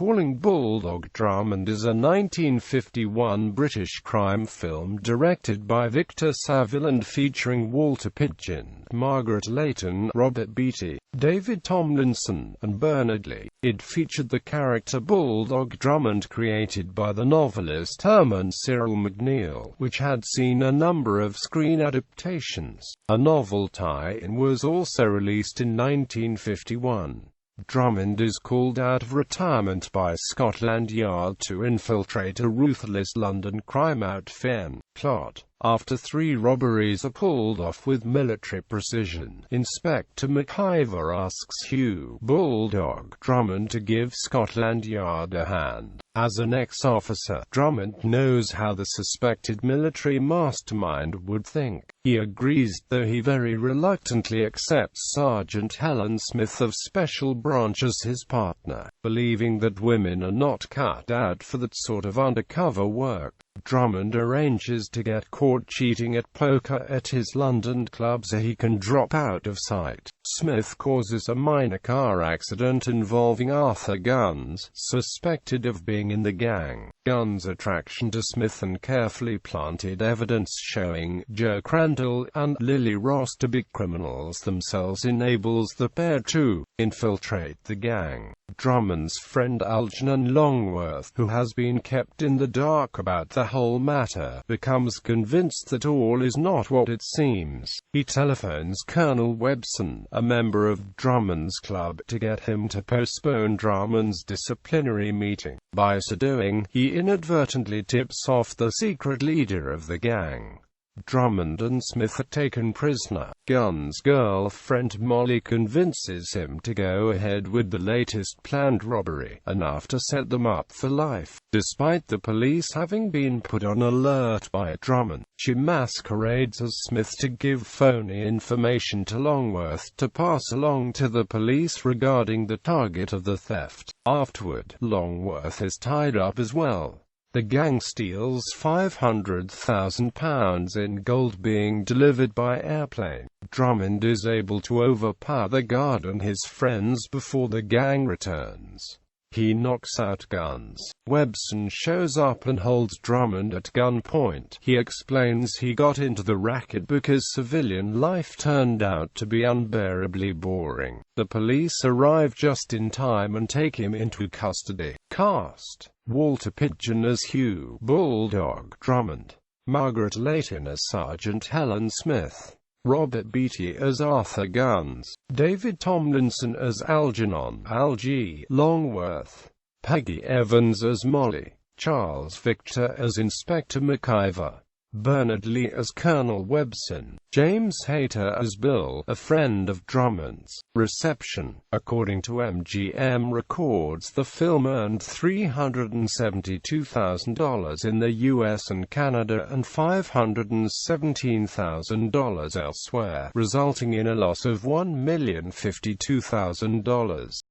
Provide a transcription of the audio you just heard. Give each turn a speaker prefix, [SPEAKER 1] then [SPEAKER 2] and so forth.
[SPEAKER 1] Calling Bulldog Drummond is a 1951 British crime film directed by Victor Saville and featuring Walter Pidgeon, Margaret Leighton, Robert Beatty, David Tomlinson, and Bernard Lee.It featured the character Bulldog Drummond created by the novelist Herman Cyril McNeile, which had seen a number of screen adaptations. A novel tie-in was also released in 1951. Drummond is called out of retirement by Scotland Yard to infiltrate a ruthless London crime outfit. Plot: after 3 robberies are pulled off with military precision, Inspector McIver asks Hugh "Bulldog" Drummond to give Scotland Yard a hand. As an ex-officer, Drummond knows how the suspected military mastermind would think. He agrees, though he very reluctantly accepts Sergeant Helen Smith of Special Branch as his partner, believing that women are not cut out for that sort of undercover work. Drummond arranges to get caught cheating at poker at his London club so he can drop out of sight. Smith causes a minor car accident involving Arthur Guns, suspected of being in the gang. Guns' attraction to Smith and carefully planted evidence showing Joe Crandall and Lily Ross to be criminals themselves enables the pair to infiltrate the gang. Drummond's friend Algernon Longworth, who has been kept in the dark about the whole matter, becomes convinced that all is not what it seems. He telephones Colonel Webson, a member of Drummond's club, to get him to postpone Drummond's disciplinary meeting. By so doing, he inadvertently tips off the secret leader of the gang. Drummond and Smith are taken prisoner. Guns' girlfriend Molly convinces him to go ahead with the latest planned robbery, enough to set them up for life. Despite the police having been put on alert by Drummond, she masquerades as Smith to give phony information to Longworth to pass along to the police regarding the target of the theft. Afterward, Longworth is tied up as well. The gang steals £500,000 in gold being delivered by airplane. Drummond is able to overpower the guard and his friends before the gang returns. He knocks out Guns. Webson shows up and holds Drummond at gunpoint. He explains he got into the racket because civilian life turned out to be unbearably boring. The police arrive just in time and take him into custody. Cast: Walter Pidgeon as Hugh "Bulldog" Drummond, Margaret Leighton as Sergeant Helen Smith, Robert Beatty as Arthur Guns, David Tomlinson as Algernon "Algie" Longworth, Peggy Evans as Molly, Charles Victor as Inspector McIver, Bernard Lee as Colonel Webson, James Hayter as Bill, a friend of Drummond's. Reception: according to MGM Records, the film earned $372,000 in the US and Canada and $517,000 elsewhere, resulting in a loss of $1,052,000.